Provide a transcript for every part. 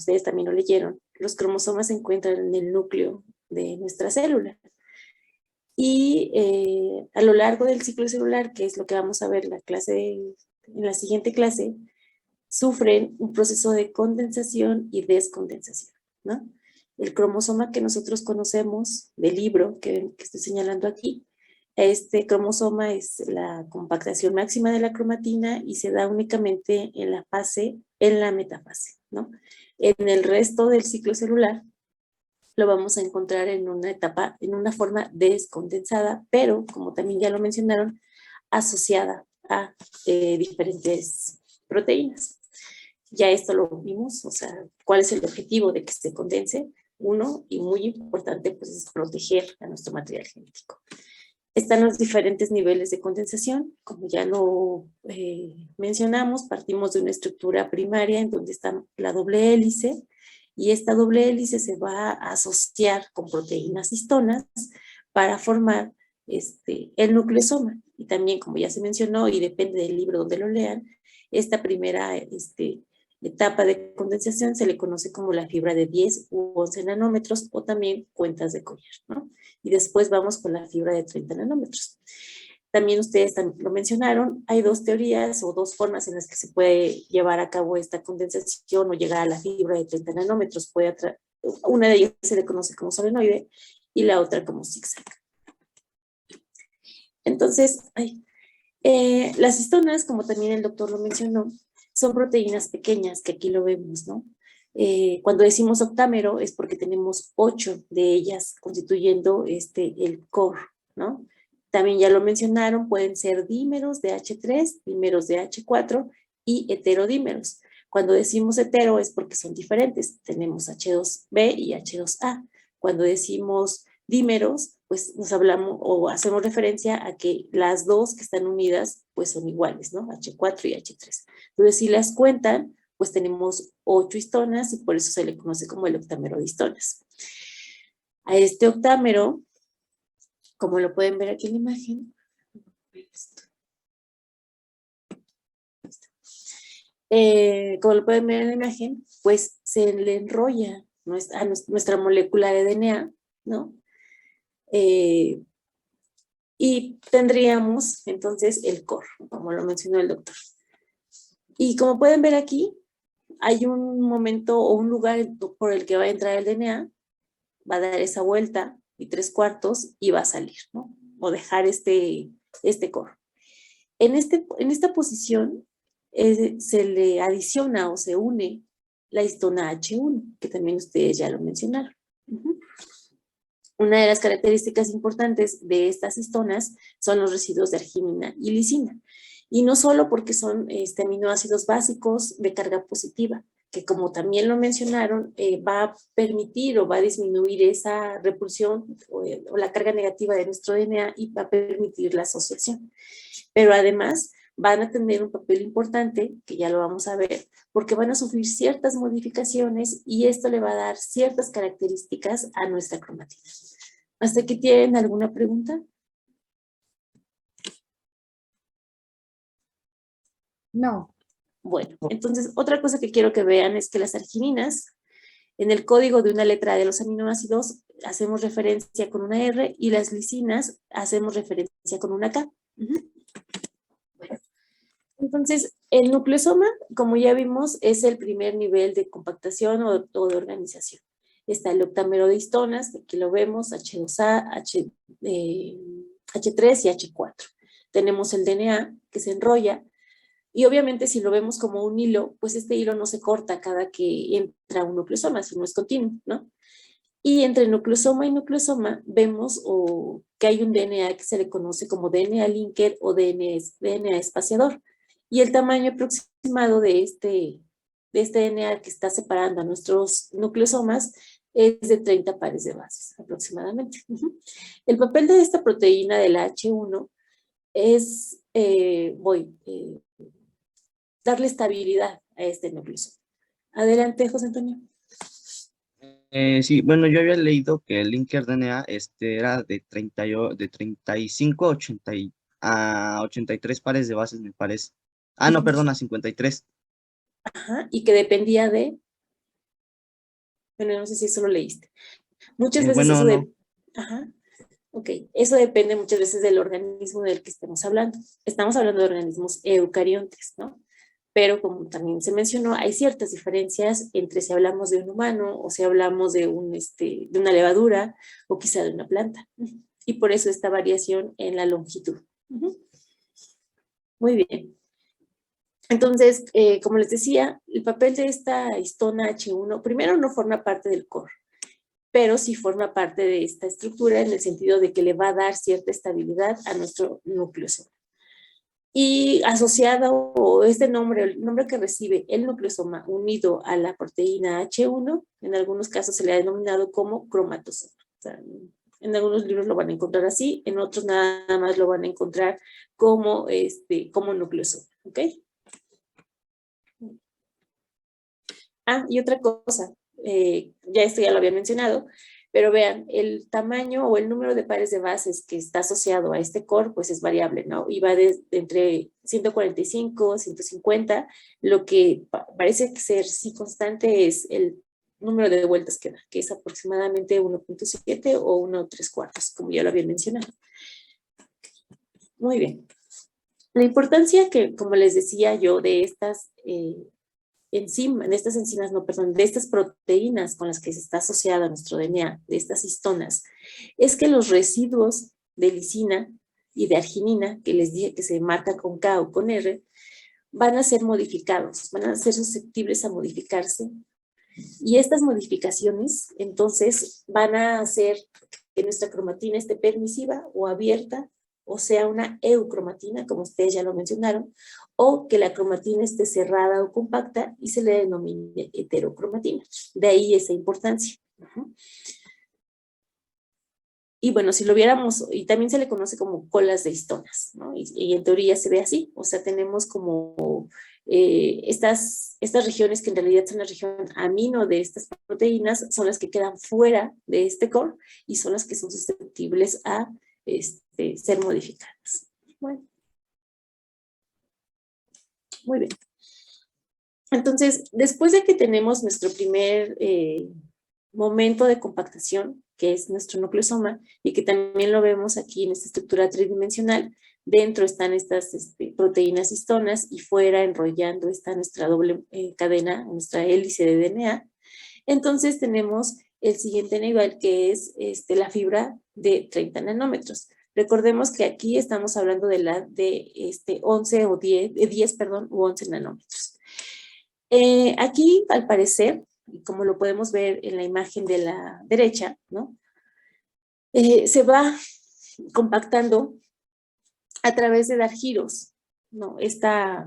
ustedes también lo leyeron, los cromosomas se encuentran en el núcleo de nuestra célula. Y a lo largo del ciclo celular, que es lo que vamos a ver en la siguiente clase, sufren un proceso de condensación y descondensación, ¿no? El cromosoma que nosotros conocemos del libro que estoy señalando aquí, este cromosoma es la compactación máxima de la cromatina y se da únicamente en la metafase, ¿no? En el resto del ciclo celular lo vamos a encontrar en una etapa, en una forma descondensada, pero, como también ya lo mencionaron, asociada a diferentes proteínas. Ya esto lo vimos, o sea, cuál es el objetivo de que se condense. Uno, y muy importante, pues es proteger a nuestro material genético. Están los diferentes niveles de condensación, como ya lo mencionamos, partimos de una estructura primaria en donde está la doble hélice, y esta doble hélice se va a asociar con proteínas histonas para formar el nucleosoma. Y también, como ya se mencionó, y depende del libro donde lo lean, esta primera etapa de condensación se le conoce como la fibra de 10 u 11 nanómetros o también cuentas de Collier, ¿no? Y después vamos con la fibra de 30 nanómetros. También ustedes lo mencionaron, hay dos teorías o dos formas en las que se puede llevar a cabo esta condensación o llegar a la fibra de 30 nanómetros. Una de ellas se le conoce como solenoide y la otra como zigzag. Entonces, las histonas, como también el doctor lo mencionó, son proteínas pequeñas, que aquí lo vemos, ¿no? Cuando decimos octámero es porque tenemos 8 de ellas constituyendo el core, ¿no? También ya lo mencionaron, pueden ser dímeros de H3, dímeros de H4 y heterodímeros. Cuando decimos hetero es porque son diferentes, tenemos H2B y H2A. Cuando decimos dímeros, pues nos hablamos o hacemos referencia a que las dos que están unidas pues son iguales, ¿no? H4 y H3. Entonces, si las cuentan, pues tenemos 8 histonas y por eso se le conoce como el octámero de histonas. A este octámero, como lo pueden ver aquí en la imagen, como lo pueden ver en la imagen, pues se le enrolla nuestra molécula de DNA, ¿no? Y tendríamos entonces el core, como lo mencionó el doctor. Y como pueden ver aquí, hay un momento o un lugar por el que va a entrar el DNA, va a dar esa vuelta y 3/4 y va a salir, ¿no? O dejar este core. En esta posición se le adiciona o se une la histona H1, que también ustedes ya lo mencionaron. Una de las características importantes de estas histonas son los residuos de arginina y lisina. Y no solo porque son aminoácidos básicos de carga positiva, que como también lo mencionaron, va a permitir o va a disminuir esa repulsión o la carga negativa de nuestro DNA y va a permitir la asociación. Pero además van a tener un papel importante, que ya lo vamos a ver, porque van a sufrir ciertas modificaciones y esto le va a dar ciertas características a nuestra cromatina. ¿Hasta aquí tienen alguna pregunta? No. Bueno, entonces otra cosa que quiero que vean es que las argininas, en el código de una letra de los aminoácidos, hacemos referencia con una R y las lisinas hacemos referencia con una K. Bueno, entonces, el nucleosoma, como ya vimos, es el primer nivel de compactación o de organización. Está el octámero de histonas, aquí lo vemos, H2A, H3 y H4. Tenemos el DNA que se enrolla y obviamente si lo vemos como un hilo, pues este hilo no se corta cada que entra un nucleosoma, sino es continuo, ¿no? Y entre nucleosoma y nucleosoma vemos que hay un DNA que se le conoce como DNA linker o DNA espaciador. Y el tamaño aproximado de este DNA que está separando a nuestros nucleosomas es de 30 pares de bases aproximadamente. El papel de esta proteína de la H1 es darle estabilidad a este nucleosoma. Adelante, José Antonio. Sí, bueno, yo había leído que el linker DNA era de 35 a 83 pares de bases, me parece. Ah, no, perdón, a 53. Ajá, y que dependía de Bueno, no sé si eso lo leíste. Muchas veces Bueno, eso no. Ajá. Ok, eso depende muchas veces del organismo del que estemos hablando. Estamos hablando de organismos eucariontes, ¿no? Pero como también se mencionó, hay ciertas diferencias entre si hablamos de un humano o si hablamos de, de una levadura o quizá de una planta. Y por eso esta variación en la longitud. Muy bien. Entonces, como les decía, el papel de esta histona H1, primero no forma parte del core, pero sí forma parte de esta estructura en el sentido de que le va a dar cierta estabilidad a nuestro nucleosoma. Y asociado, o este nombre, el nombre que recibe el nucleosoma unido a la proteína H1, en algunos casos se le ha denominado como cromatosoma. O sea, en algunos libros lo van a encontrar así, en otros nada más lo van a encontrar como, como nucleosoma, ¿ok? Ah, y otra cosa, ya esto ya lo había mencionado, pero vean, el tamaño o el número de pares de bases que está asociado a este core, pues es variable, ¿no? Y va de entre 145, 150, lo que parece ser sí constante es el número de vueltas que da, que es aproximadamente 1.7 o 1.3/4, como ya lo había mencionado. Muy bien. La importancia que, como les decía yo, de estas de estas enzimas, no, perdón, de estas proteínas con las que se está asociada nuestro DNA, de estas histonas, es que los residuos de lisina y de arginina, que les dije que se marca con K o con R, van a ser modificados, van a ser susceptibles a modificarse. Y estas modificaciones, entonces, van a hacer que nuestra cromatina esté permisiva o abierta, o sea, una eucromatina, como ustedes ya lo mencionaron, o que la cromatina esté cerrada o compacta y se le denomine heterocromatina. De ahí esa importancia. Y bueno, si lo viéramos, y también se le conoce como colas de histonas, ¿no? Y en teoría se ve así, o sea, tenemos como estas regiones que en realidad son la región amino de estas proteínas, son las que quedan fuera de este core y son las que son susceptibles a ser modificadas. Bueno, muy bien. Entonces, después de que tenemos nuestro primer momento de compactación, que es nuestro nucleosoma, y que también lo vemos aquí en esta estructura tridimensional, dentro están estas proteínas histonas y fuera enrollando está nuestra doble cadena, nuestra hélice de DNA. Entonces tenemos el siguiente nivel que es la fibra de 30 nanómetros. Recordemos que aquí estamos hablando de 11 o 10, perdón, u 11 nanómetros. Aquí, al parecer, como lo podemos ver en la imagen de la derecha, ¿no? Se va compactando a través de dar giros, ¿no? Esta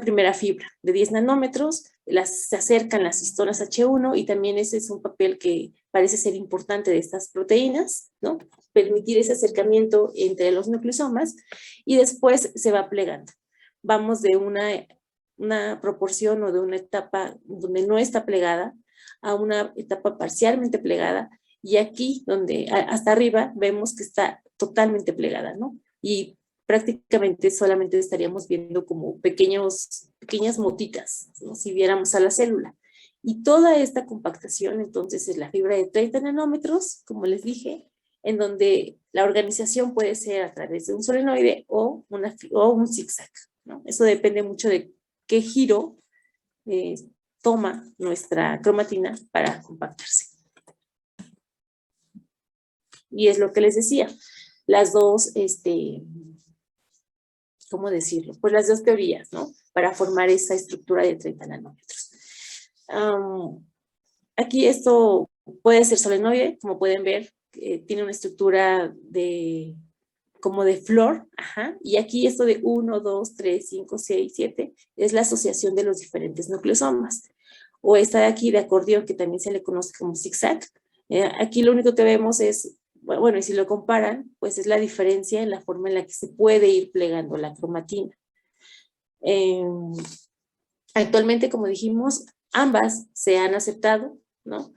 primera fibra de 10 nanómetros, se acercan las histonas H1 y también ese es un papel que parece ser importante de estas proteínas, ¿no? Permitir ese acercamiento entre los nucleosomas y después se va plegando. Vamos de una proporción o de una etapa donde no está plegada a una etapa parcialmente plegada y aquí donde hasta arriba vemos que está totalmente plegada, ¿no? Y prácticamente solamente estaríamos viendo como pequeñas motitas, ¿no? Si viéramos a la célula. Y toda esta compactación entonces es la fibra de 30 nanómetros, como les dije, en donde la organización puede ser a través de un solenoide o un zigzag, ¿no? Eso depende mucho de qué giro toma nuestra cromatina para compactarse. Y es lo que les decía, las dos, ¿cómo decirlo? Pues las dos teorías, ¿no? Para formar esa estructura de 30 nanómetros. Aquí esto puede ser solenoide, como pueden ver, tiene una estructura como de flor, ajá, y aquí esto de 1, 2, 3, 5, 6, 7 es la asociación de los diferentes nucleosomas. O esta de aquí de acordeón, que también se le conoce como zigzag. Aquí lo único que vemos es, bueno, y si lo comparan, pues es la diferencia en la forma en la que se puede ir plegando la cromatina. Actualmente, como dijimos, ambas se han aceptado, ¿no?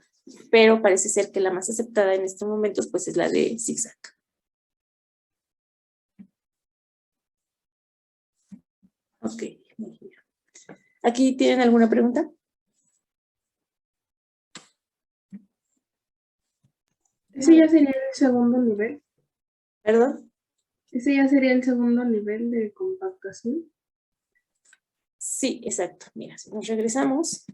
Pero parece ser que la más aceptada en estos momentos, pues es la de zigzag. Ok. ¿Aquí tienen alguna pregunta? Ese ya sería el segundo nivel. ¿Perdón? Ese ya sería el segundo nivel de compactación. Sí, exacto. Mira, si nos regresamos,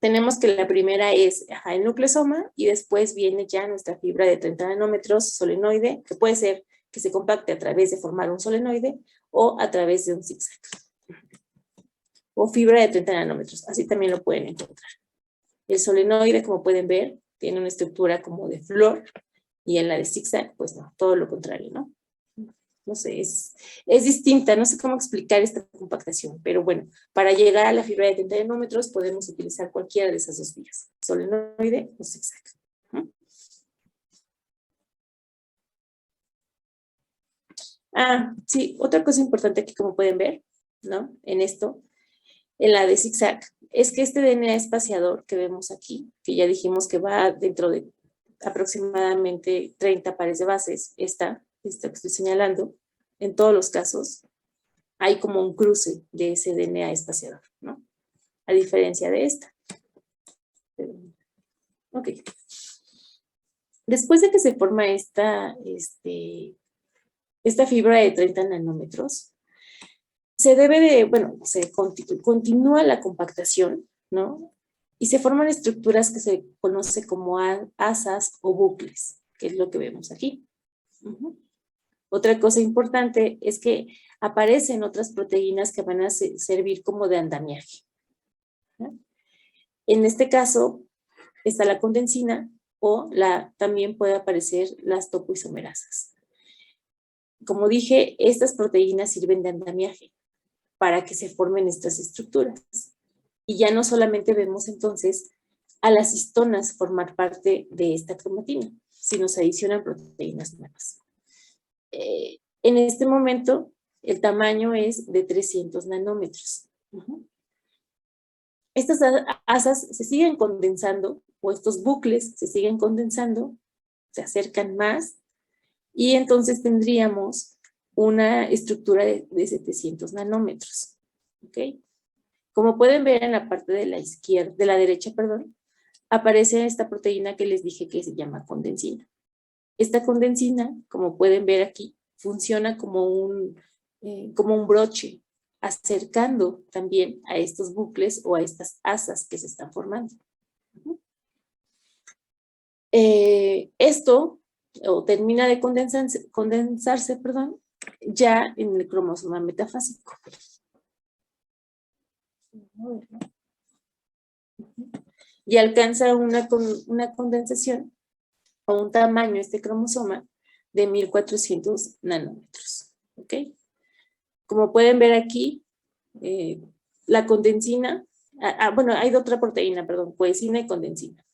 tenemos que la primera es el nucleosoma y después viene ya nuestra fibra de 30 nanómetros solenoide, que puede ser que se compacte a través de formar un solenoide o a través de un zigzag. O fibra de 30 nanómetros, así también lo pueden encontrar. El solenoide, como pueden ver, tiene una estructura como de flor y en la de zigzag, pues no, todo lo contrario, ¿no? No sé, es distinta, no sé cómo explicar esta compactación, pero bueno, para llegar a la fibra de 30 nanómetros podemos utilizar cualquiera de esas dos vías, solenoide o zigzag. Sí, otra cosa importante que como pueden ver, ¿no? En esto, en la de zigzag, es que este DNA espaciador que vemos aquí, que ya dijimos que va dentro de aproximadamente 30 pares de bases, esta que estoy señalando, en todos los casos, hay como un cruce de ese DNA espaciador, ¿no? A diferencia de esta. Ok. Después de que se forma esta fibra de 30 nanómetros, se debe de, bueno, se continúa la compactación, ¿no? Y se forman estructuras que se conoce como asas o bucles, que es lo que vemos aquí. Otra cosa importante es que aparecen otras proteínas que van a servir como de andamiaje, ¿no? En este caso está la condensina o también puede aparecer las topoisomerasas. Como dije, estas proteínas sirven de andamiaje para que se formen estas estructuras. Y ya no solamente vemos entonces a las histonas formar parte de esta cromatina, sino se adicionan proteínas nuevas. En este momento, el tamaño es de 300 nanómetros. Estas asas se siguen condensando, o estos bucles se siguen condensando, se acercan más, y entonces tendríamos una estructura de 700 nanómetros. ¿Ok? Como pueden ver en la parte de la izquierda, de la derecha, perdón, aparece esta proteína que les dije que se llama condensina. Esta condensina, como pueden ver aquí, funciona como un broche, acercando también a estos bucles o a estas asas que se están formando. Esto termina de condensarse, perdón, ya en el cromosoma metafásico. Y alcanza una condensación o un tamaño, este cromosoma, de 1400 nanómetros. ¿Ok? Como pueden ver aquí, la condensina, bueno, hay otra proteína, perdón, coesina y condensina.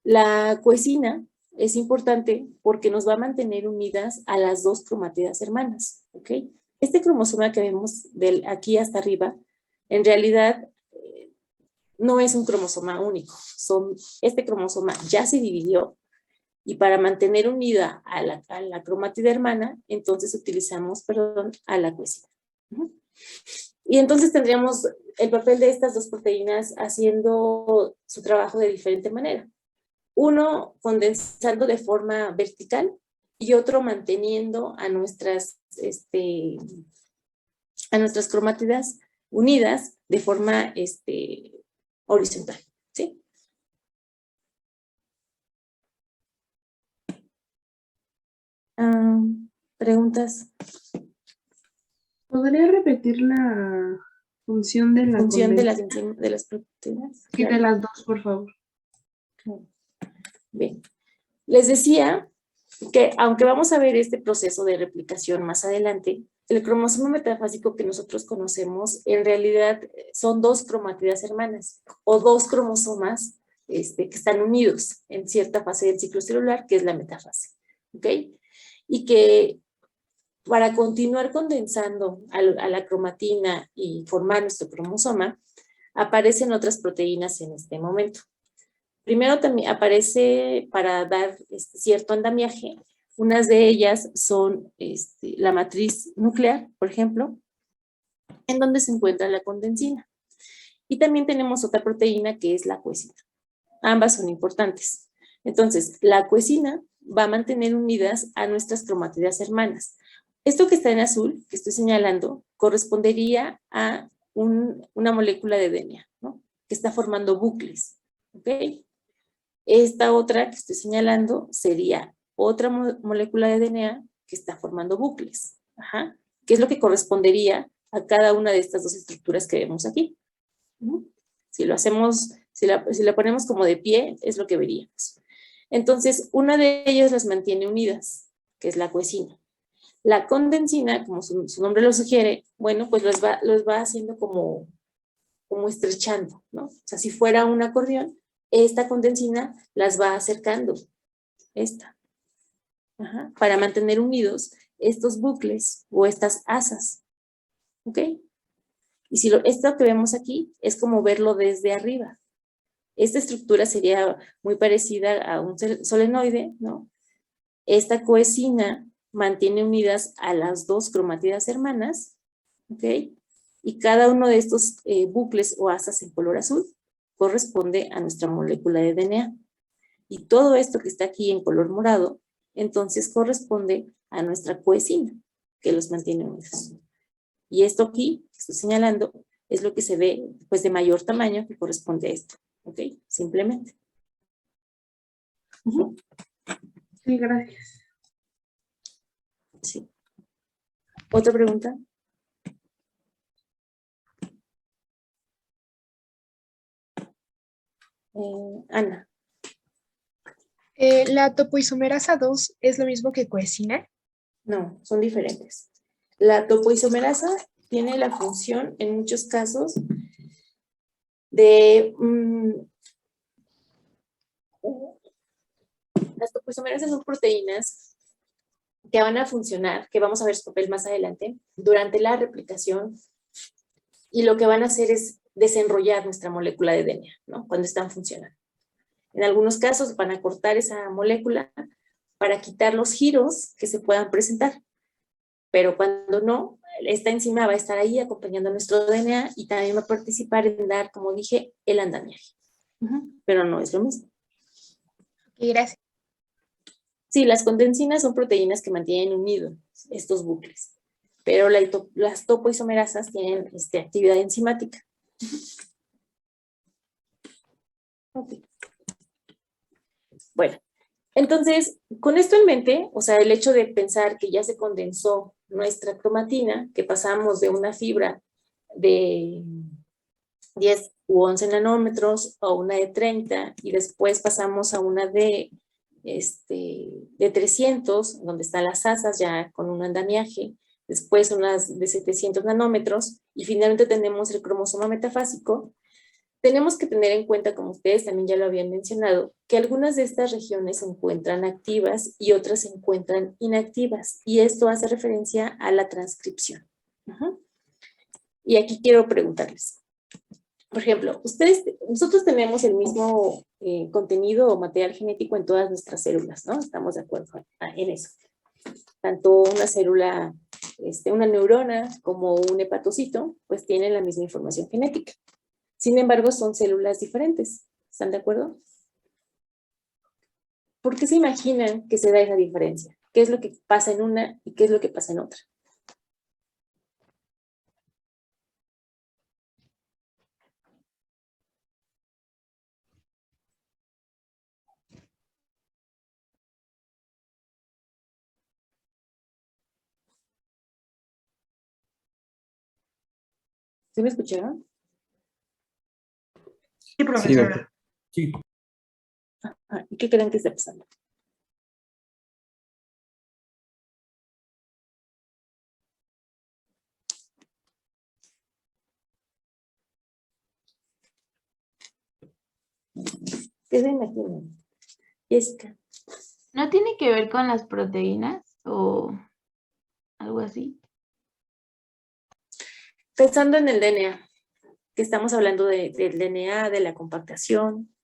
La coesina es importante porque nos va a mantener unidas a las dos cromátidas hermanas, ¿ok? Este cromosoma que vemos de aquí hasta arriba, en realidad no es un cromosoma único. Este cromosoma ya se dividió y para mantener unida a la cromatida hermana, entonces utilizamos, perdón, a la coesina. Y entonces tendríamos el papel de estas dos proteínas haciendo su trabajo de diferente manera. Uno condensando de forma vertical y otro manteniendo a nuestras cromátidas unidas de forma horizontal, ¿sí? ¿Preguntas? ¿Podría repetir la función de la función de las proteínas? Sí, claro. De las dos, por favor. Bien. Les decía que aunque vamos a ver este proceso de replicación más adelante, el cromosoma metafásico que nosotros conocemos en realidad son dos cromátidas hermanas o dos cromosomas que están unidos en cierta fase del ciclo celular, que es la metafase. ¿Ok? Y que para continuar condensando a la cromatina y formar nuestro cromosoma, aparecen otras proteínas en este momento. Primero también aparece para dar cierto andamiaje. Unas de ellas son la matriz nuclear, por ejemplo, en donde se encuentra la condensina. Y también tenemos otra proteína que es la coesina. Ambas son importantes. Entonces, la coesina va a mantener unidas a nuestras cromatidas hermanas. Esto que está en azul, que estoy señalando, correspondería a una molécula de DNA, ¿no? Que está formando bucles, ¿ok? Esta otra que estoy señalando sería otra molécula de DNA que está formando bucles, ajá, que es lo que correspondería a cada una de estas dos estructuras que vemos aquí. Si lo hacemos, si la ponemos como de pie, es lo que veríamos. Entonces, una de ellas las mantiene unidas, que es la coesina. La condensina, como su nombre lo sugiere, bueno, pues los va haciendo como estrechando, ¿no? O sea, si fuera un acordeón, esta condensina las va acercando, para mantener unidos estos bucles o estas asas, ¿ok? Y si esto que vemos aquí es como verlo desde arriba. Esta estructura sería muy parecida a un solenoide, ¿no? Esta coesina mantiene unidas a las dos cromatidas hermanas, ¿ok? Y cada uno de estos bucles o asas en color azul corresponde a nuestra molécula de DNA. Y todo esto que está aquí en color morado, entonces corresponde a nuestra coesina, que los mantiene unidos. Y esto aquí, que estoy señalando, es lo que se ve pues de mayor tamaño que corresponde a esto, ¿ok? Simplemente. Sí, gracias. Sí. ¿Otra pregunta? Ana. ¿La topoisomerasa 2 es lo mismo que coesina? No, son diferentes. La topoisomerasa tiene la función, en muchos casos, de... las topoisomerasas son proteínas que van a funcionar, que vamos a ver su papel más adelante, durante la replicación, y lo que van a hacer es desenrollar nuestra molécula de DNA, ¿no? Cuando están funcionando. En algunos casos van a cortar esa molécula para quitar los giros que se puedan presentar. Pero cuando no, esta enzima va a estar ahí acompañando a nuestro DNA y también va a participar en dar, como dije, el andamiaje. Pero no es lo mismo. Ok, gracias. Sí, las condensinas son proteínas que mantienen unidos estos bucles, pero las topoisomerasas tienen actividad enzimática. Okay. Bueno, entonces, con esto en mente, o sea, el hecho de pensar que ya se condensó nuestra cromatina, que pasamos de una fibra de 10 u 11 nanómetros a una de 30 y después pasamos a una de 300, donde están las asas ya con un andamiaje, después unas de 700 nanómetros y finalmente tenemos el cromosoma metafásico. Tenemos que tener en cuenta, como ustedes también ya lo habían mencionado, que algunas de estas regiones se encuentran activas y otras se encuentran inactivas, y esto hace referencia a la transcripción. Y aquí quiero preguntarles, por ejemplo, nosotros tenemos el mismo contenido o material genético en todas nuestras células, ¿no? Estamos de acuerdo en eso. Tanto una célula, una neurona como un hepatocito, pues tienen la misma información genética. Sin embargo, son células diferentes. ¿Están de acuerdo? ¿Por qué se imaginan que se da esa diferencia? ¿Qué es lo que pasa en una y qué es lo que pasa en otra? ¿Sí me escucharon? Sí, profesora. Sí. ¿Y qué creen que está pasando? ¿Qué se imaginan? Jessica. ¿No tiene que ver con las proteínas o algo así? Pensando en el DNA, que estamos hablando del DNA, de la compactación.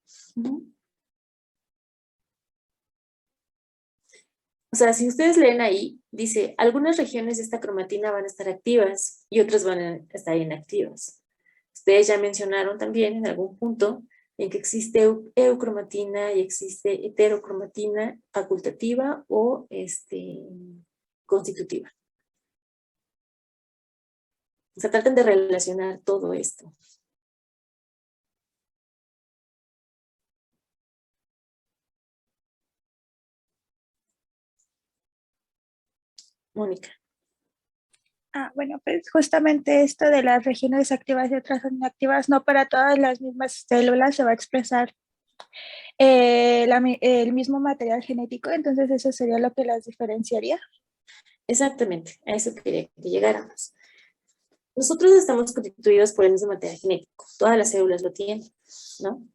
O sea, si ustedes leen ahí, dice, algunas regiones de esta cromatina van a estar activas y otras van a estar inactivas. Ustedes ya mencionaron también en algún punto en que existe eucromatina y existe heterocromatina facultativa o constitutiva. O sea, traten de relacionar todo esto. Mónica. Bueno, pues justamente esto de las regiones activas y otras inactivas, no para todas las mismas células se va a expresar el mismo material genético, entonces eso sería lo que las diferenciaría. Exactamente, a eso quería que llegáramos. Nosotros estamos constituidos por el mismo material genético, todas las células lo tienen, ¿no?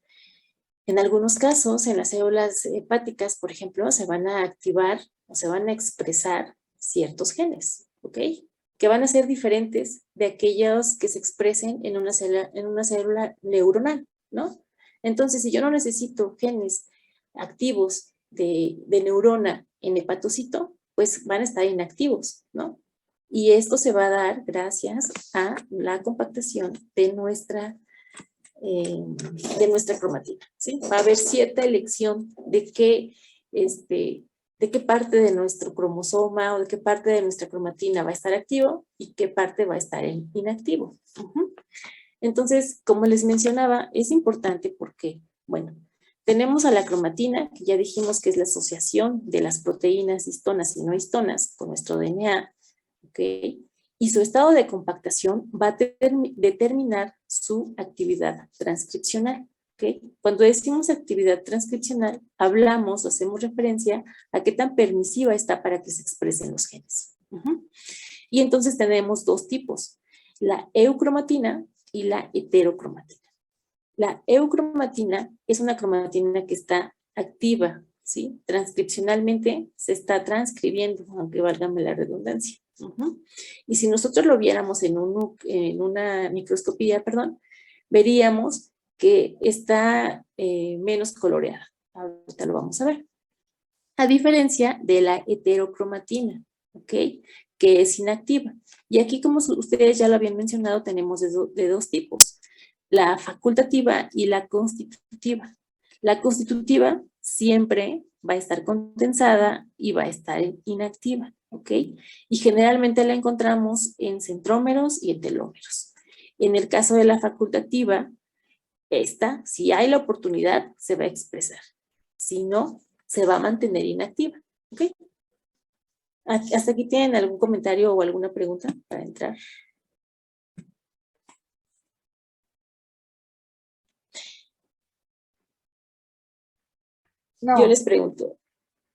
En algunos casos, en las células hepáticas, por ejemplo, se van a activar o se van a expresar ciertos genes, ¿ok? Que van a ser diferentes de aquellos que se expresen en una célula neuronal, ¿no? Entonces, si yo no necesito genes activos de neurona en hepatocito, pues van a estar inactivos, ¿no? Y esto se va a dar gracias a la compactación de nuestra cromatina, ¿sí? Va a haber cierta elección de qué parte de nuestro cromosoma o de qué parte de nuestra cromatina va a estar activo y qué parte va a estar inactivo. Entonces, como les mencionaba, es importante porque, bueno, tenemos a la cromatina, que ya dijimos que es la asociación de las proteínas histonas y no histonas con nuestro DNA, ¿ok? Y su estado de compactación va a determinar su actividad transcripcional, ¿ok? Cuando decimos actividad transcripcional, hablamos, hacemos referencia a qué tan permisiva está para que se expresen los genes. Y entonces tenemos dos tipos, la eucromatina y la heterocromatina. La eucromatina es una cromatina que está activa, ¿sí? Transcripcionalmente se está transcribiendo, aunque válgame la redundancia. Y si nosotros lo viéramos en una microscopía, veríamos que está menos coloreada. Ahorita lo vamos a ver. A diferencia de la heterocromatina, ¿ok? Que es inactiva. Y aquí, como ustedes ya lo habían mencionado, tenemos de dos tipos, la facultativa y la constitutiva. La constitutiva siempre va a estar condensada y va a estar inactiva, ¿ok? Y generalmente la encontramos en centrómeros y en telómeros. En el caso de la facultativa, esta, si hay la oportunidad, se va a expresar. Si no, se va a mantener inactiva, ¿ok? ¿Hasta aquí tienen algún comentario o alguna pregunta para entrar? No. Yo les pregunto.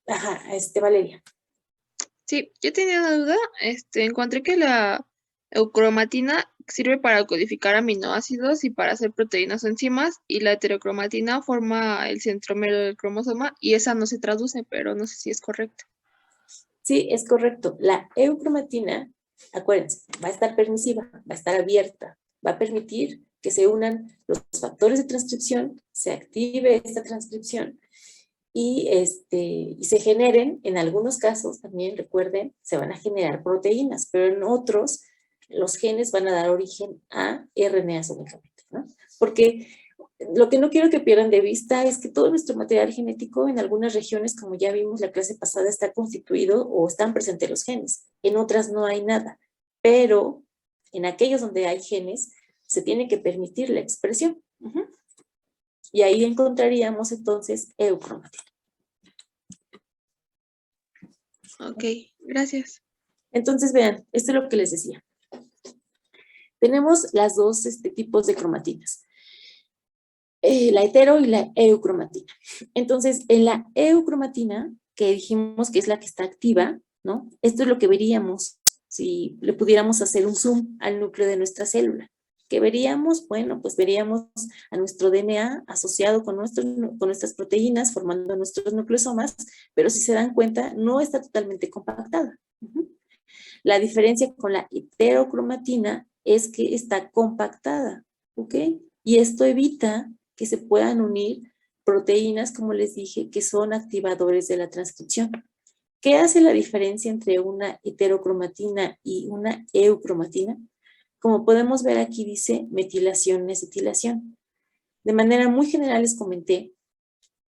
Ajá, Valeria. Sí, yo tenía una duda. Encontré que la eucromatina sirve para codificar aminoácidos y para hacer proteínas o enzimas, y la heterocromatina forma el centrómero del cromosoma, y esa no se traduce, pero no sé si es correcto. Sí, es correcto. La eucromatina, acuérdense, va a estar permisiva, va a estar abierta, va a permitir que se unan los factores de transcripción, se active esta transcripción y se generen, en algunos casos también, recuerden, se van a generar proteínas, pero en otros los genes van a dar origen a RNAs únicamente, ¿no? Porque lo que no quiero que pierdan de vista es que todo nuestro material genético en algunas regiones, como ya vimos la clase pasada, está constituido o están presentes los genes. En otras no hay nada, pero en aquellos donde hay genes se tiene que permitir la expresión. Y ahí encontraríamos entonces eucromatina. Ok, gracias. Entonces vean, esto es lo que les decía. Tenemos las dos tipos de cromatinas. La hetero y la eucromatina. Entonces, en la eucromatina, que dijimos que es la que está activa, ¿no? Esto es lo que veríamos si le pudiéramos hacer un zoom al núcleo de nuestra célula. ¿Qué veríamos? Bueno, pues veríamos a nuestro DNA asociado con nuestras proteínas, formando nuestros nucleosomas, pero si se dan cuenta, no está totalmente compactada. La diferencia con la heterocromatina es que está compactada, ¿ok? Y esto evita que se puedan unir proteínas, como les dije, que son activadores de la transcripción. ¿Qué hace la diferencia entre una heterocromatina y una eucromatina? Como podemos ver aquí dice metilación, acetilación. De manera muy general les comenté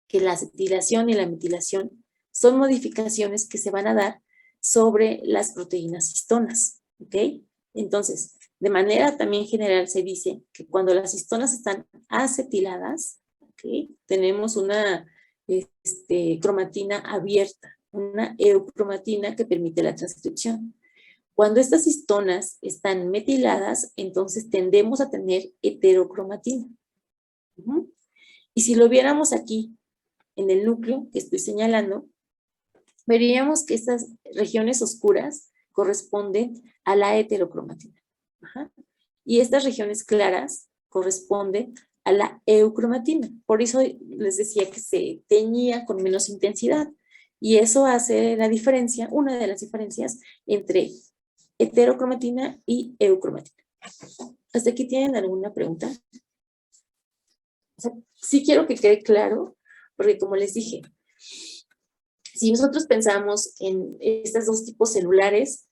que la acetilación y la metilación son modificaciones que se van a dar sobre las proteínas histonas, ¿ok? Entonces, de manera también general se dice que cuando las histonas están acetiladas, ¿ok? Tenemos una cromatina abierta, una eucromatina que permite la transcripción. Cuando estas histonas están metiladas, entonces tendemos a tener heterocromatina. Y si lo viéramos aquí, en el núcleo que estoy señalando, veríamos que estas regiones oscuras corresponden a la heterocromatina. Ajá. Y estas regiones claras corresponden a la eucromatina. Por eso les decía que se teñía con menos intensidad. Y eso hace la diferencia, una de las diferencias entre heterocromatina y eucromatina. ¿Hasta aquí tienen alguna pregunta? O sea, sí quiero que quede claro, porque como les dije, si nosotros pensamos en estos dos tipos celulares,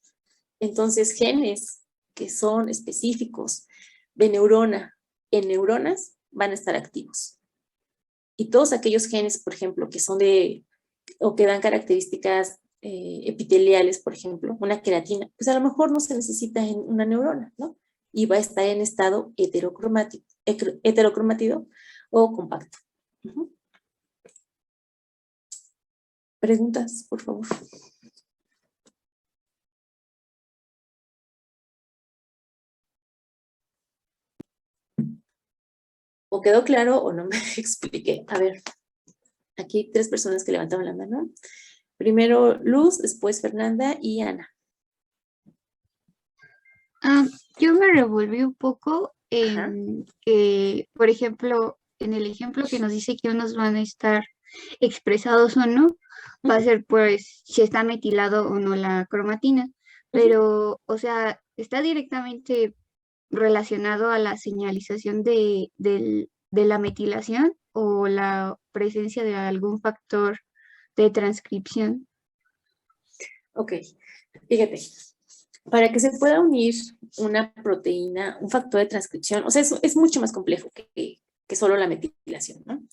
entonces genes que son específicos de neurona en neuronas van a estar activos. Y todos aquellos genes, por ejemplo, que son o que dan características epiteliales, por ejemplo, una queratina, pues a lo mejor no se necesita en una neurona, ¿no? Y va a estar en estado heterocromátido o compacto. ¿Preguntas, por favor? ¿O quedó claro o no me expliqué? A ver, aquí hay 3 personas que levantaron la mano. Primero Luz, después Fernanda y Ana. Yo me revolví un poco Ajá. en que, por ejemplo, en el ejemplo que nos dice que unos van a estar expresados o no, va a ser pues si está metilado o no la cromatina, pero, o sea, está directamente relacionado a la señalización de la metilación o la presencia de algún factor de transcripción. Ok, fíjate. Para que se pueda unir una proteína, un factor de transcripción, o sea, es mucho más complejo que solo la metilación, ¿no?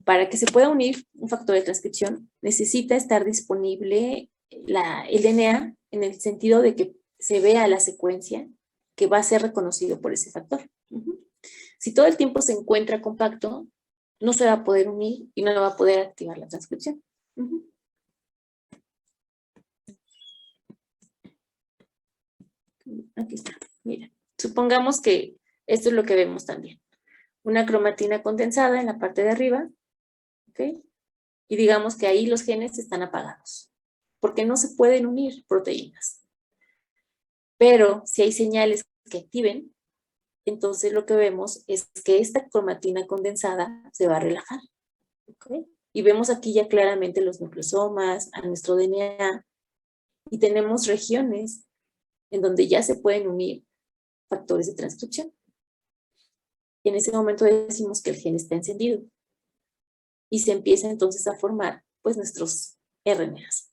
Para que se pueda unir un factor de transcripción, necesita estar disponible el DNA en el sentido de que se vea la secuencia que va a ser reconocido por ese factor. Si todo el tiempo se encuentra compacto, no se va a poder unir y no va a poder activar la transcripción. Aquí está, mira. Supongamos que esto es lo que vemos también. Una cromatina condensada en la parte de arriba, ¿ok? Y digamos que ahí los genes están apagados, porque no se pueden unir proteínas. Pero si hay señales que activen, entonces lo que vemos es que esta cromatina condensada se va a relajar, ¿ok? Y vemos aquí ya claramente los nucleosomas, a nuestro DNA, y tenemos regiones en donde ya se pueden unir factores de transcripción. Y en ese momento decimos que el gen está encendido. Y se empieza entonces a formar, pues, nuestros RNAs.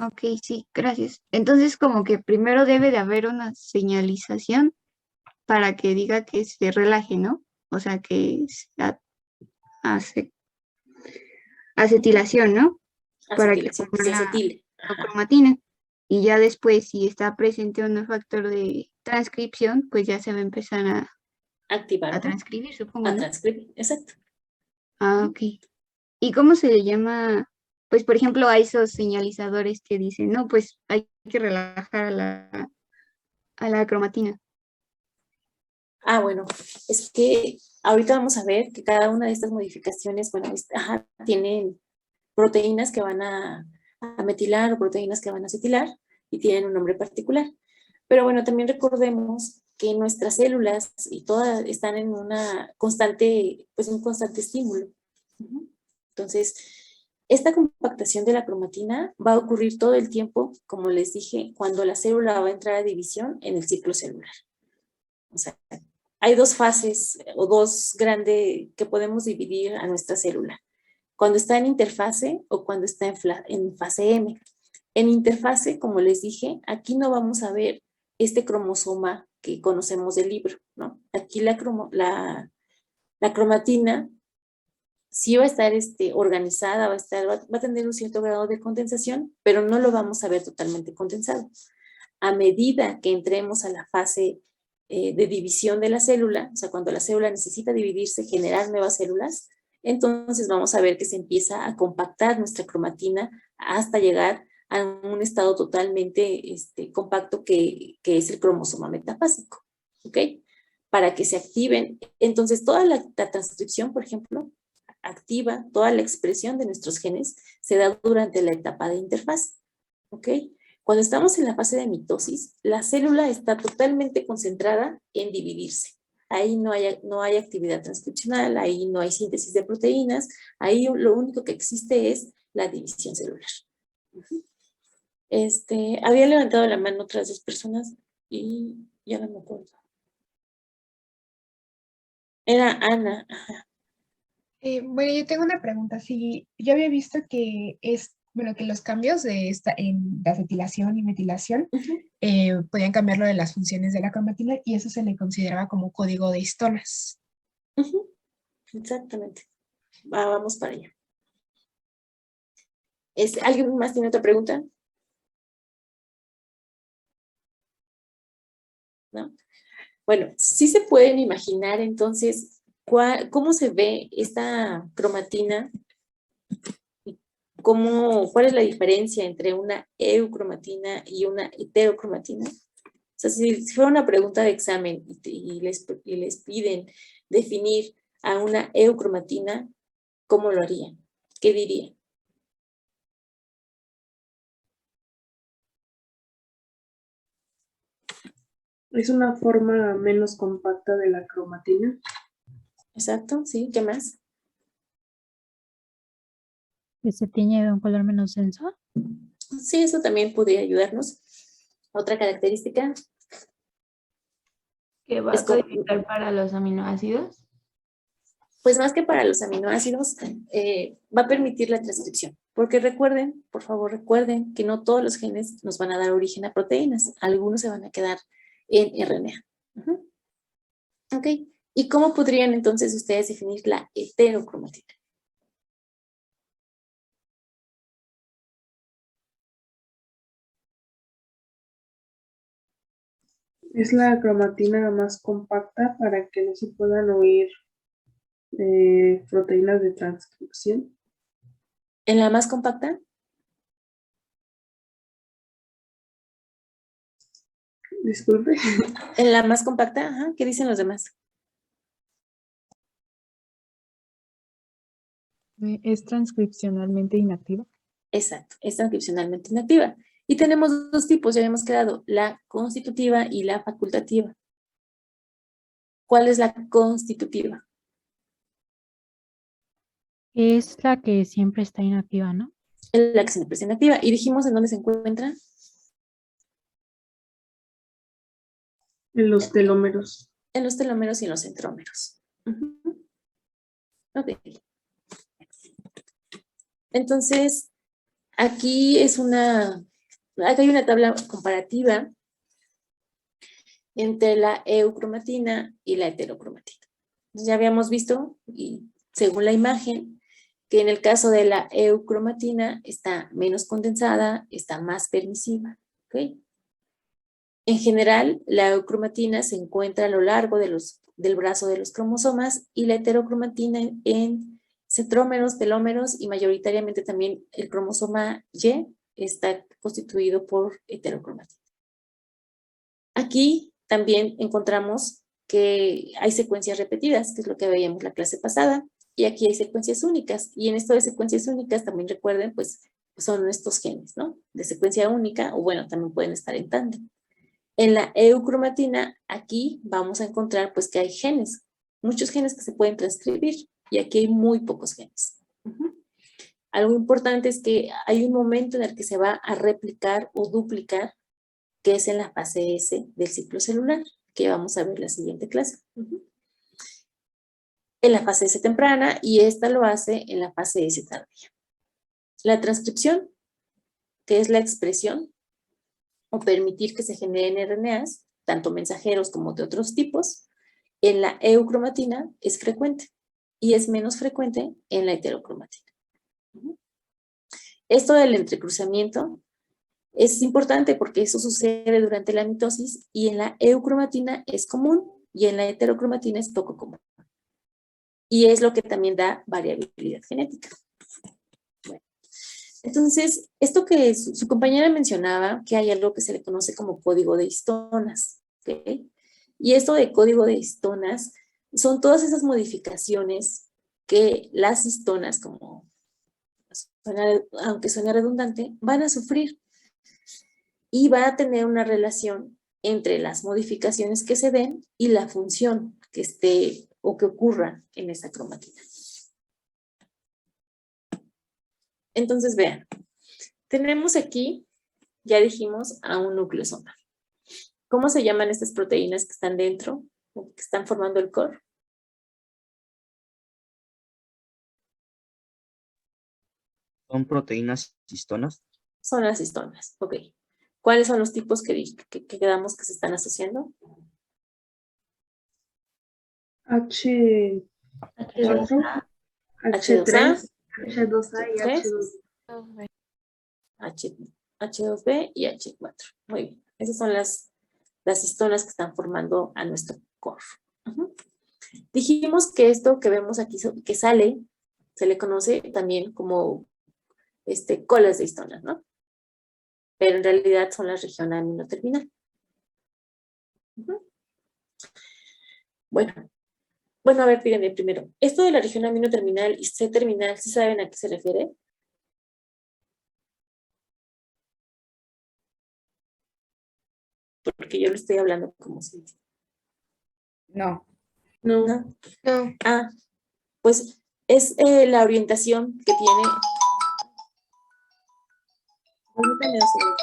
Ok, sí, gracias. Entonces, como que primero debe de haber una señalización para que diga que se relaje, ¿no? O sea, que hace acetilación, ¿no? Para que Acetilación, forme se la acetile. Ajá. cromatina. Y ya después, si está presente un factor de transcripción, pues ya se va a empezar a Activar, ¿no? transcribir, supongo, A ¿no? transcribir, exacto. Ok. ¿Y cómo se le llama? Pues, por ejemplo, a esos señalizadores que dicen, no, pues hay que relajar a la cromatina. Ah, bueno, es que ahorita vamos a ver que cada una de estas modificaciones, bueno, tienen proteínas que van a metilar o proteínas que van a acetilar y tienen un nombre particular. Pero bueno, también recordemos que nuestras células y todas están en una constante, pues un constante estímulo. Entonces, esta compactación de la cromatina va a ocurrir todo el tiempo, como les dije, cuando la célula va a entrar a división en el ciclo celular. O sea, hay 2 fases o 2 grandes que podemos dividir a nuestra célula. Cuando está en interfase o cuando está en fase M. En interfase, como les dije, aquí no vamos a ver este cromosoma que conocemos del libro, ¿no? Aquí la cromatina sí va a estar organizada, va a tener un cierto grado de condensación, pero no lo vamos a ver totalmente condensado. A medida que entremos a la fase de división de la célula, o sea, cuando la célula necesita dividirse, generar nuevas células, entonces vamos a ver que se empieza a compactar nuestra cromatina hasta llegar a un estado totalmente compacto que es el cromosoma metafásico, ¿ok? Para que se activen. Entonces, toda la transcripción, por ejemplo, activa, toda la expresión de nuestros genes se da durante la etapa de interfaz, ¿ok? Cuando estamos en la fase de mitosis, la célula está totalmente concentrada en dividirse. Ahí no hay actividad transcripcional, ahí no hay síntesis de proteínas, ahí lo único que existe es la división celular. Había levantado la mano otras 2 personas y ya no me acuerdo. Era Ana. Ajá. Bueno, yo tengo una pregunta. Sí, yo había visto que que los cambios en la acetilación y metilación podían cambiar lo de las funciones de la cromatina y eso se le consideraba como código de histonas. Exactamente. Vamos para allá. ¿Alguien más tiene otra pregunta? ¿No? Bueno, sí se pueden imaginar entonces cómo se ve esta cromatina, cuál es la diferencia entre una eucromatina y una heterocromatina. O sea, si fuera una pregunta de examen y les piden definir a una eucromatina, ¿cómo lo harían? ¿Qué dirían? Es una forma menos compacta de la cromatina. Exacto, sí, ¿qué más? Que se tiñe de un color menos denso. Sí, eso también podría ayudarnos. Otra característica. ¿Que va a codificar para los aminoácidos? Pues más que para los aminoácidos, va a permitir la transcripción. Porque recuerden, por favor recuerden, que no todos los genes nos van a dar origen a proteínas. Algunos se van a quedar en RNA. Ok. ¿Y cómo podrían entonces ustedes definir la heterocromatina? Es la cromatina más compacta para que no se puedan oír proteínas de transcripción. ¿En la más compacta? Disculpe. ¿En la más compacta? Ajá. ¿Qué dicen los demás? ¿Es transcripcionalmente inactiva? Exacto, es transcripcionalmente inactiva. Y tenemos 2 tipos, ya habíamos quedado, la constitutiva y la facultativa. ¿Cuál es la constitutiva? Es la que siempre está inactiva, ¿no? Es la que siempre está inactiva. Y dijimos en dónde se encuentra. En los telómeros. En los telómeros y en los centrómeros. Ok. Entonces, aquí hay una tabla comparativa entre la eucromatina y la heterocromatina. Ya habíamos visto, y según la imagen, que en el caso de la eucromatina está menos condensada, está más permisiva. ¿Okay? En general, la eucromatina se encuentra a lo largo del brazo de los cromosomas y la heterocromatina en centrómeros, telómeros y mayoritariamente también el cromosoma Y está constituido por heterocromatina. Aquí también encontramos que hay secuencias repetidas, que es lo que veíamos la clase pasada, y aquí hay secuencias únicas. Y en esto de secuencias únicas, también recuerden, pues son estos genes, ¿no? De secuencia única, o bueno, también pueden estar en tándem. En la eucromatina, aquí vamos a encontrar pues que hay genes, muchos genes que se pueden transcribir, y aquí hay muy pocos genes. Algo importante es que hay un momento en el que se va a replicar o duplicar, que es en la fase S del ciclo celular, que vamos a ver en la siguiente clase. En la fase S temprana, y esta lo hace en la fase S tardía. La transcripción, que es la expresión, o permitir que se generen RNAs, tanto mensajeros como de otros tipos, en la eucromatina es frecuente y es menos frecuente en la heterocromatina. Esto del entrecruzamiento es importante porque eso sucede durante la mitosis y en la eucromatina es común y en la heterocromatina es poco común. Y es lo que también da variabilidad genética. Bueno, entonces, esto que su compañera mencionaba, que hay algo que se le conoce como código de histonas, ¿ok? Y esto de código de histonas son todas esas modificaciones que las histonas, aunque suene redundante, van a sufrir. Y va a tener una relación entre las modificaciones que se den y la función que esté o que ocurra en esa cromatina. Entonces, vean, tenemos aquí, ya dijimos, a un nucleosoma. ¿Cómo se llaman estas proteínas que están dentro, o que están formando el core? ¿Son proteínas histonas? Son las histonas, ok. ¿Cuáles son los tipos que quedamos que se están asociando? H4, H2A, H2A y H2. H2B y H4. Muy bien. Esas son las histonas que están formando a nuestro core. Dijimos que esto que vemos aquí que sale, se le conoce también como colas de histonas, ¿no? Pero en realidad son la región aminoterminal. Bueno, a ver, díganme primero. Esto de la región aminoterminal y C-terminal, ¿sí saben a qué se refiere? Porque yo lo estoy hablando como si... No. ¿No? Ah, pues es la orientación que tiene... Permítanme 2 segundos.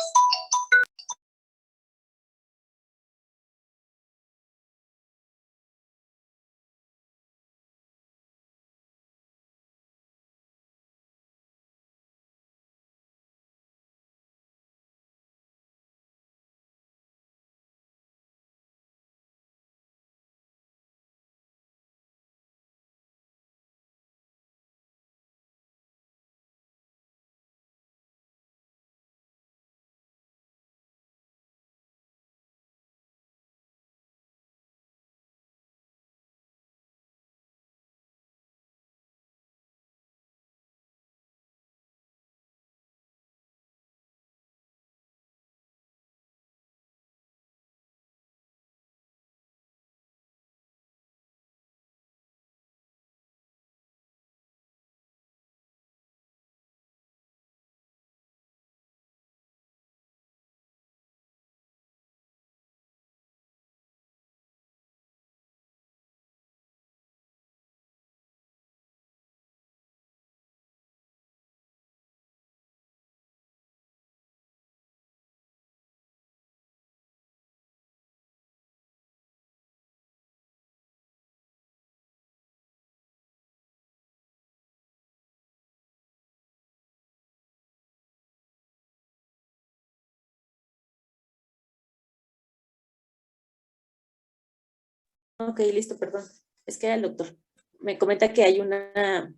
Ok, listo, perdón. Es que era el doctor. Me comenta que hay una...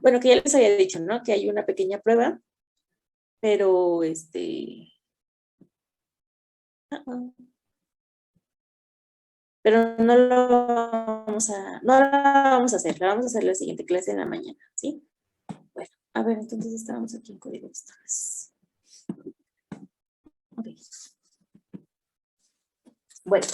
Bueno, que ya les había dicho, ¿no? Que hay una pequeña prueba, pero pero no lo vamos a hacer, la vamos a hacer la siguiente clase en la mañana, ¿sí? Bueno, a ver, entonces estábamos aquí en código de histonas. Ok. Bueno,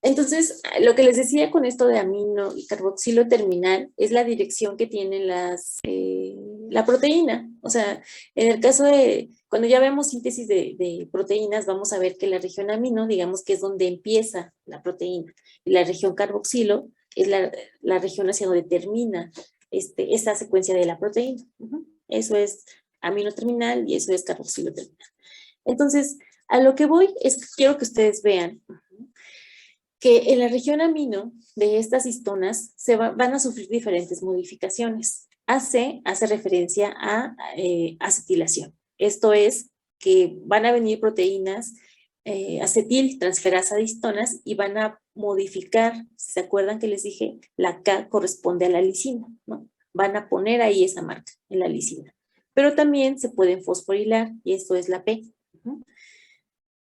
entonces, lo que les decía con esto de amino y carboxilo terminal es la dirección que tienen la proteína. O sea, en el caso de, cuando ya vemos síntesis de proteínas, vamos a ver que la región amino, digamos que es donde empieza la proteína, y la región carboxilo es la región hacia donde termina esa secuencia de la proteína. Eso es amino terminal y eso es carboxilo terminal. Entonces, a lo que voy es que quiero que ustedes vean que en la región amino de estas histonas van a sufrir diferentes modificaciones. AC hace referencia a acetilación. Esto es que van a venir proteínas acetiltransferasa de histonas y van a modificar, si se acuerdan que les dije, la K corresponde a la lisina, ¿no? Van a poner ahí esa marca en la lisina. Pero también se pueden fosforilar y esto es la P.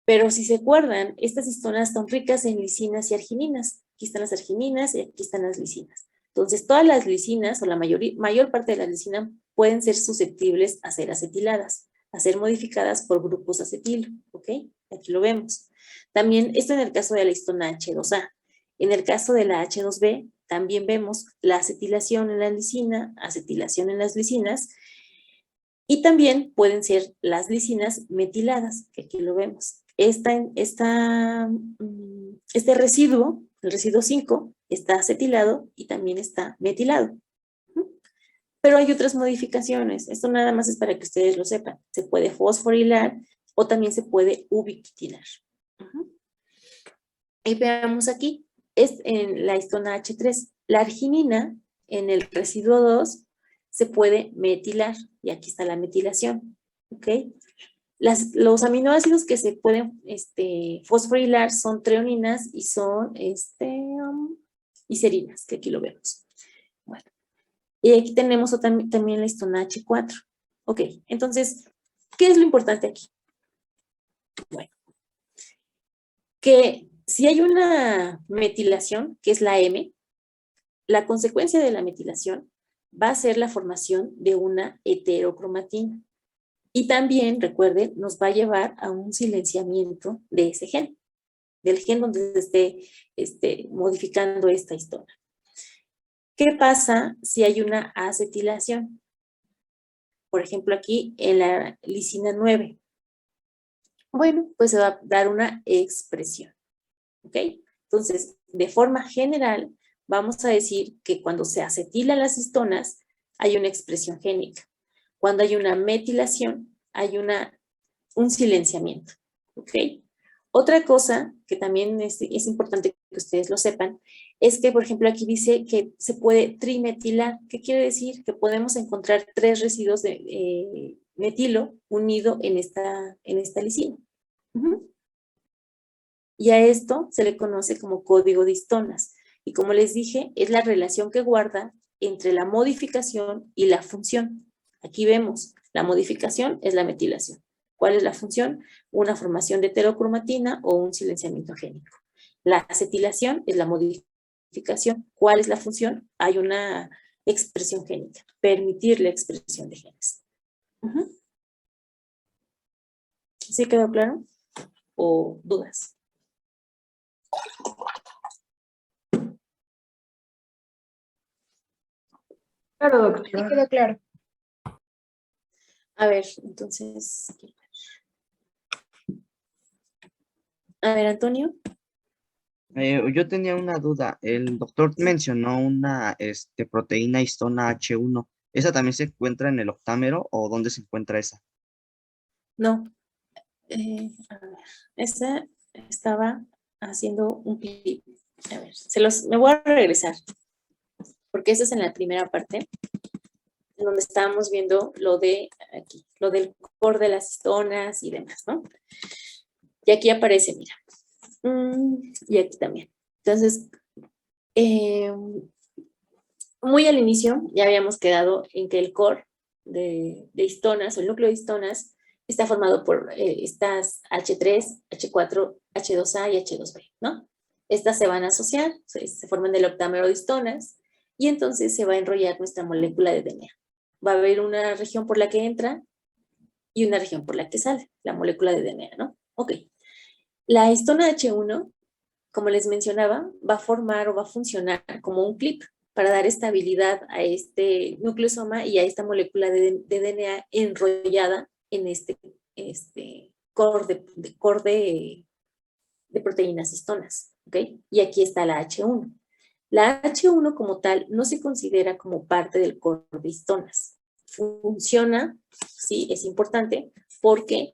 Pero si se acuerdan, estas histonas son ricas en lisinas y argininas. Aquí están las argininas y aquí están las lisinas. Entonces, todas las lisinas o la mayor parte de las lisinas pueden ser susceptibles a ser acetiladas, a ser modificadas por grupos acetilo, ¿ok? Aquí lo vemos. También, esto en el caso de la histona H2A. En el caso de la H2B, también vemos la acetilación en la lisina, acetilación en las lisinas, y también pueden ser las lisinas metiladas, que aquí lo vemos. Este residuo, el residuo 5, está acetilado y también está metilado. Pero hay otras modificaciones. Esto nada más es para que ustedes lo sepan. Se puede fosforilar o también se puede ubiquitinar. Y veamos aquí, es en la histona H3. La arginina en el residuo 2 se puede metilar y aquí está la metilación. ¿Ok? Los aminoácidos que se pueden fosforilar son treoninas y son y serinas, que aquí lo vemos. Bueno, y aquí tenemos también la histona H4. Ok, entonces, ¿qué es lo importante aquí? Bueno, que si hay una metilación, que es la M, la consecuencia de la metilación va a ser la formación de una heterocromatina. Y también, recuerden, nos va a llevar a un silenciamiento de ese gen, del gen donde se esté modificando esta histona. ¿Qué pasa si hay una acetilación? Por ejemplo, aquí en la lisina 9. Bueno, pues se va a dar una expresión. ¿Ok? Entonces, de forma general, vamos a decir que cuando se acetilan las histonas, hay una expresión génica. Cuando hay una metilación, hay un silenciamiento. ¿Ok? Otra cosa que también es importante que ustedes lo sepan, es que, por ejemplo, aquí dice que se puede trimetilar. ¿Qué quiere decir? Que podemos encontrar 3 residuos de metilo unido en esta lisina. Y a esto se le conoce como código de histonas. Y como les dije, es la relación que guarda entre la modificación y la función. Aquí vemos, la modificación es la metilación. ¿Cuál es la función? Una formación de heterocromatina o un silenciamiento génico. La acetilación es la modificación. ¿Cuál es la función? Hay una expresión génica, permitir la expresión de genes. ¿Sí quedó claro? ¿O dudas? Claro, Sí, doctora. quedó claro. A ver, entonces. A ver, Antonio. Yo tenía una duda. El doctor mencionó una proteína histona H1. ¿Esa también se encuentra en el octámero o dónde se encuentra esa? No. A ver, esa estaba haciendo un clip. A ver, me voy a regresar. Porque esa es en la primera parte, en donde estábamos viendo lo de aquí, lo del core de las histonas y demás, ¿no? Y aquí aparece, mira. Y aquí también. Entonces, muy al inicio ya habíamos quedado en que el core de histonas o el núcleo de histonas está formado por estas H3, H4, H2A y H2B, ¿no? Estas se van a asociar, se forman del octámero de histonas y entonces se va a enrollar nuestra molécula de DNA. Va a haber una región por la que entra y una región por la que sale, la molécula de DNA, ¿no? Ok. La histona H1, como les mencionaba, va a formar o va a funcionar como un clip para dar estabilidad a este nucleosoma y a esta molécula de DNA enrollada en este core de proteínas histonas, ¿ok? Y aquí está la H1. La H1 como tal no se considera como parte del core de histonas. Funciona, sí, es importante, porque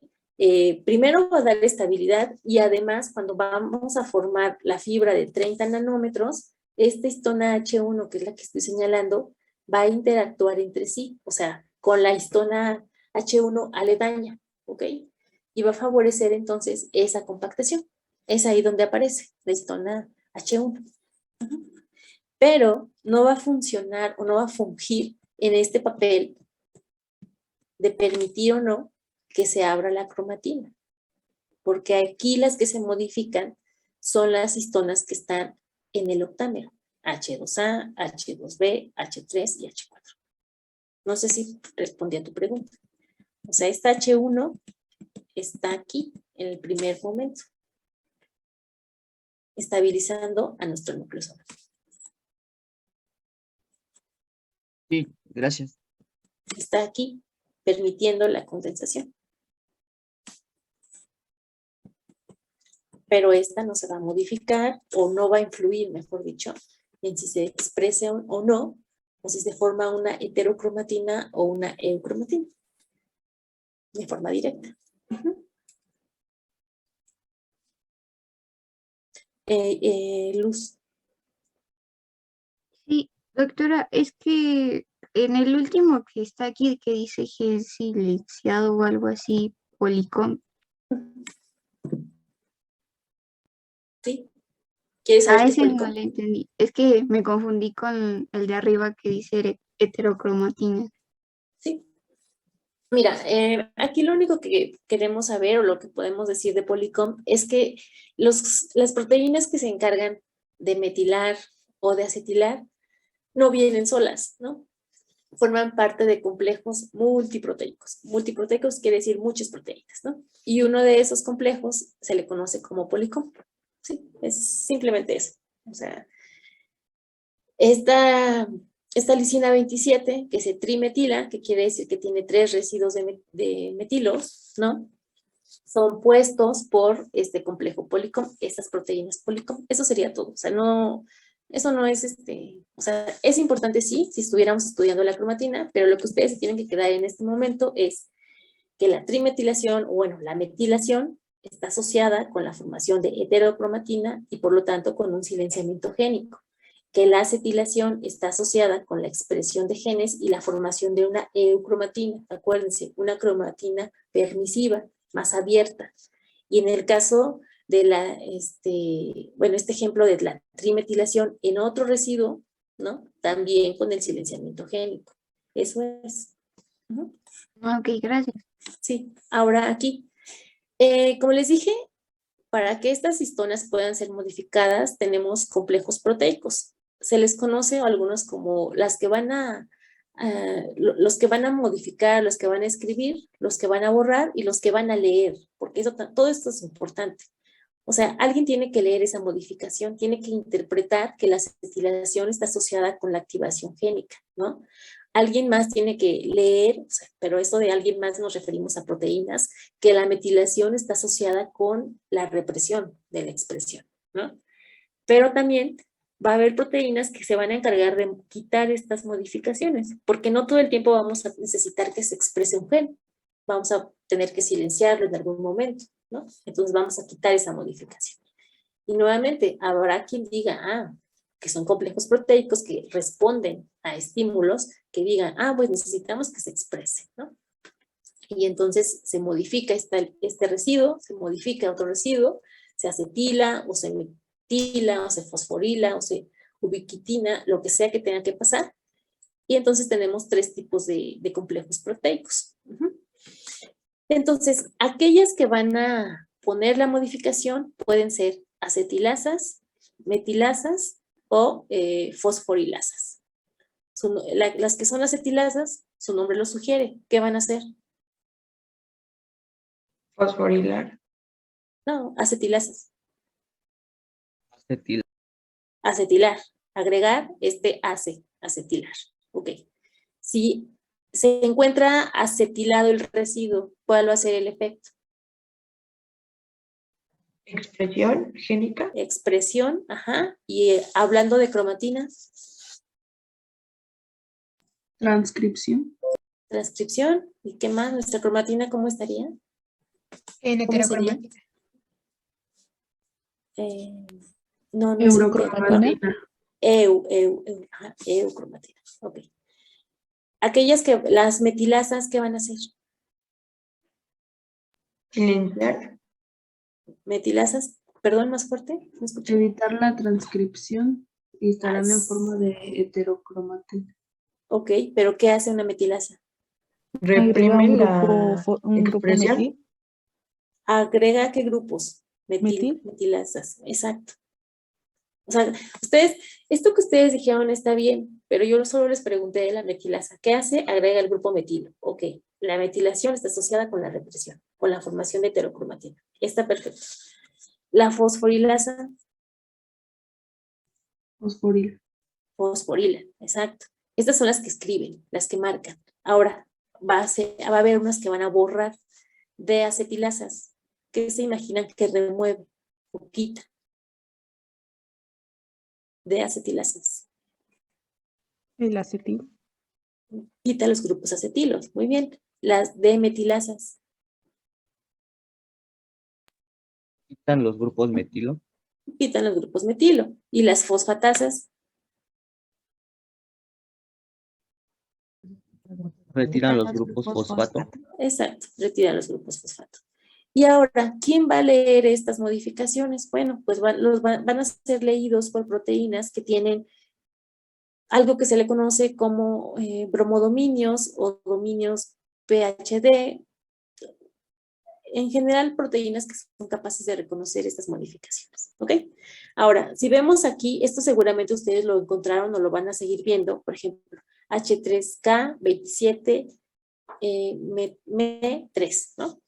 primero va a dar estabilidad y además cuando vamos a formar la fibra de 30 nanómetros, esta histona H1, que es la que estoy señalando, va a interactuar entre sí, o sea, con la histona H1 aledaña, ¿ok? y va a favorecer entonces esa compactación. Es ahí donde aparece la histona H1. Pero no va a funcionar o no va a fungir en este papel de permitir o no que se abra la cromatina. Porque aquí las que se modifican son las histonas que están en el octámero. H2A, H2B, H3 y H4. No sé si respondí a tu pregunta. O sea, esta H1 está aquí en el primer momento, estabilizando a nuestro núcleo solar. Sí, gracias. Está aquí, permitiendo la condensación. Pero esta no se va a modificar o no va a influir, mejor dicho, en si se exprese o no, o si se forma una heterocromatina o una eucromatina, de forma directa. Luz. Sí, doctora, es que en el último que está aquí, que dice que es silenciado o algo así, policom. ¿Sí? ¿Quieres saber A qué es ese no policom? le entendí. Es que me confundí con el de arriba que dice heterocromatina. Sí. Mira, aquí lo único que queremos saber o lo que podemos decir de policom es que las proteínas que se encargan de metilar o de acetilar no vienen solas, ¿no? Forman parte de complejos multiproteicos. Multiproteicos quiere decir muchas proteínas, ¿no? Y uno de esos complejos se le conoce como policom. Sí, es simplemente eso. O sea, esta lisina 27 que se trimetila, que quiere decir que tiene 3 residuos de metilos, ¿no? Son puestos por este complejo policom, estas proteínas policom. Eso sería todo. O sea, no, eso no es o sea, es importante sí, si estuviéramos estudiando la cromatina, pero lo que ustedes se tienen que quedar en este momento es que la trimetilación, o bueno, la metilación, está asociada con la formación de heterocromatina y por lo tanto con un silenciamiento génico. Que la acetilación está asociada con la expresión de genes y la formación de una eucromatina. Acuérdense, una cromatina permisiva, más abierta. Y en el caso de este ejemplo de la trimetilación en otro residuo, ¿no? También con el silenciamiento génico. Eso es. Ok, gracias. Sí, ahora aquí. Como les dije, para que estas histonas puedan ser modificadas, tenemos complejos proteicos. Se les conoce a algunos como los que van a modificar, los que van a escribir, los que van a borrar y los que van a leer, porque todo esto es importante. O sea, alguien tiene que leer esa modificación, tiene que interpretar que la acetilación está asociada con la activación génica, ¿no? Alguien más tiene que leer, o sea, pero eso de alguien más nos referimos a proteínas, que la metilación está asociada con la represión de la expresión, ¿no? Pero también va a haber proteínas que se van a encargar de quitar estas modificaciones, porque no todo el tiempo vamos a necesitar que se exprese un gen, vamos a tener que silenciarlo en algún momento, ¿no? Entonces vamos a quitar esa modificación. Y nuevamente, habrá quien diga, que son complejos proteicos que responden a estímulos que digan, pues necesitamos que se exprese, ¿no? Y entonces se modifica este residuo, se modifica otro residuo, se acetila o se metila o se fosforila o se ubiquitina, lo que sea que tenga que pasar. Y entonces tenemos 3 tipos de complejos proteicos. Entonces, aquellas que van a poner la modificación pueden ser acetilasas, metilasas o fosforilasas. Las que son acetilasas, su nombre lo sugiere. ¿Qué van a hacer? Fosforilar. No, acetilasas. Acetil. Acetilar. Agregar acetilar. Ok. Si se encuentra acetilado el residuo, ¿cuál va a ser el efecto? Expresión génica. Expresión, ajá. Y hablando de cromatina. Transcripción. Transcripción. ¿Y qué más? ¿Nuestra cromatina cómo estaría? En ¿Cómo sería? heterocromatina. No es Eurocromatina. eucromatina. Ok. Aquellas que, las metilasas, ¿qué van a hacer? Silenciar. Metilasas, perdón, más fuerte, ¿me escuché? Evitar la transcripción y estarán en es- forma de heterocromatina. Ok, pero ¿qué hace una metilasa? Reprime Agrega la un grupo expresión. metil. ¿Agrega qué grupos? Metil. Metilasas, exacto. O sea, ustedes, esto que ustedes dijeron está bien, pero yo solo les pregunté de la metilasa. ¿Qué hace? Agrega el grupo metilo. Ok, la metilación está asociada con la represión, con la formación de heterocromatina. Está perfecto. La fosforilasa, Fosforil. fosforila, exacto. Estas son las que escriben, las que marcan. Ahora, va a haber unas que van a borrar de acetilasas. ¿Qué se imaginan que remueve o quita de acetilasas? El acetil. Quita los grupos acetilos. Muy bien. Las D-metilasas. Quitan los grupos metilo. Quitan los grupos metilo. Y las fosfatasas. Retiran los grupos fosfato. Exacto. Retiran los grupos fosfato. Y ahora, ¿quién va a leer estas modificaciones? Bueno, pues van a ser leídos por proteínas que tienen algo que se le conoce como bromodominios o dominios PHD. En general, proteínas que son capaces de reconocer estas modificaciones, ¿ok? Ahora, si vemos aquí, esto seguramente ustedes lo encontraron o lo van a seguir viendo, por ejemplo, H3K27 M3, ¿no?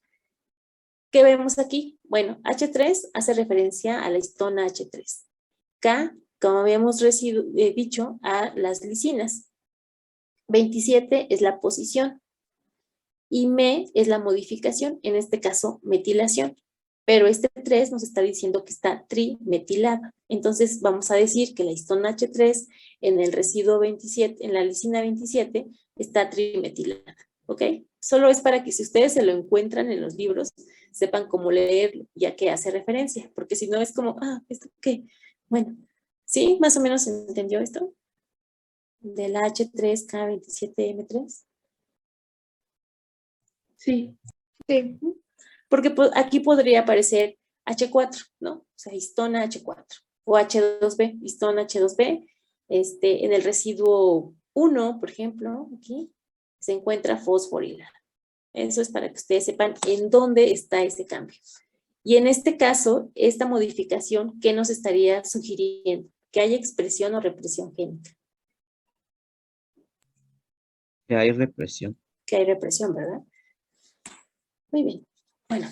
¿Qué vemos aquí? Bueno, H3 hace referencia a la histona H3. K, como habíamos dicho, a las lisinas. 27 es la posición. Y me es la modificación, en este caso metilación. Pero este 3 nos está diciendo que está trimetilada. Entonces vamos a decir que la histona H3 en el residuo 27, en la lisina 27, está trimetilada. ¿Ok? Solo es para que si ustedes se lo encuentran en los libros, sepan cómo leerlo, ya que hace referencia. Porque si no es como, ¿esto qué? Bueno, ¿sí? ¿Más o menos se entendió esto? De la H3K27M3. Sí. Sí. Porque aquí podría aparecer H4, ¿no? O sea, histona H4. O H2B, histona H2B. En el residuo 1, por ejemplo, aquí, se encuentra fosforilada. Eso es para que ustedes sepan en dónde está ese cambio. Y en este caso, esta modificación, ¿qué nos estaría sugiriendo? Que haya expresión o represión génica. Que hay represión. Que hay represión, ¿verdad? Muy bien. Bueno,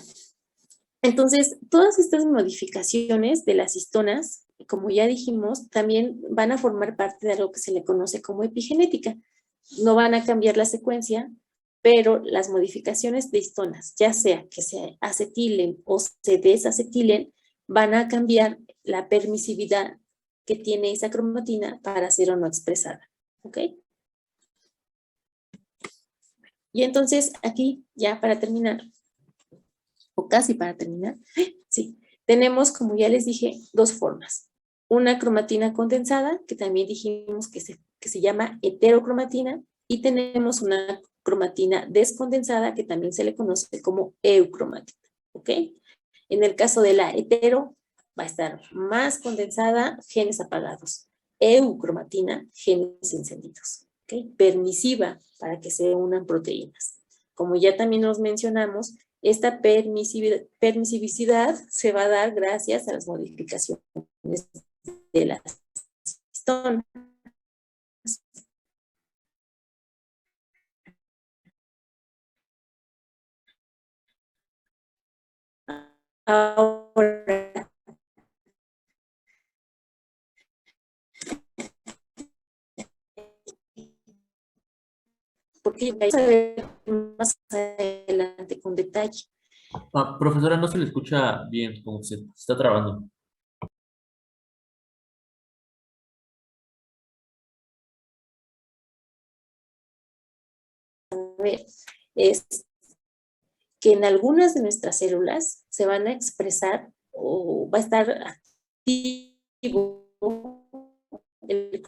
entonces, todas estas modificaciones de las histonas, como ya dijimos, también van a formar parte de algo que se le conoce como epigenética. No van a cambiar la secuencia, pero las modificaciones de histonas, ya sea que se acetilen o se desacetilen, van a cambiar la permisividad que tiene esa cromatina para ser o no expresada. ¿Ok? Y entonces, aquí, ya para terminar, o casi para terminar, sí, tenemos, como ya les dije, dos formas. Una cromatina condensada, que también dijimos que se llama heterocromatina, y tenemos una cromatina descondensada, que también se le conoce como eucromatina, ¿ok? En el caso de la hetero, va a estar más condensada, genes apagados. Eucromatina, genes encendidos, ¿ok? Permisiva, para que se unan proteínas. Como ya también nos mencionamos, esta permisividad se va a dar gracias a las modificaciones de las histonas. Ahora, porque vamos a ver más adelante con detalle. Profesora, no se le escucha bien, como se está trabando. Es que en algunas de nuestras células se van a expresar o va a estar activo el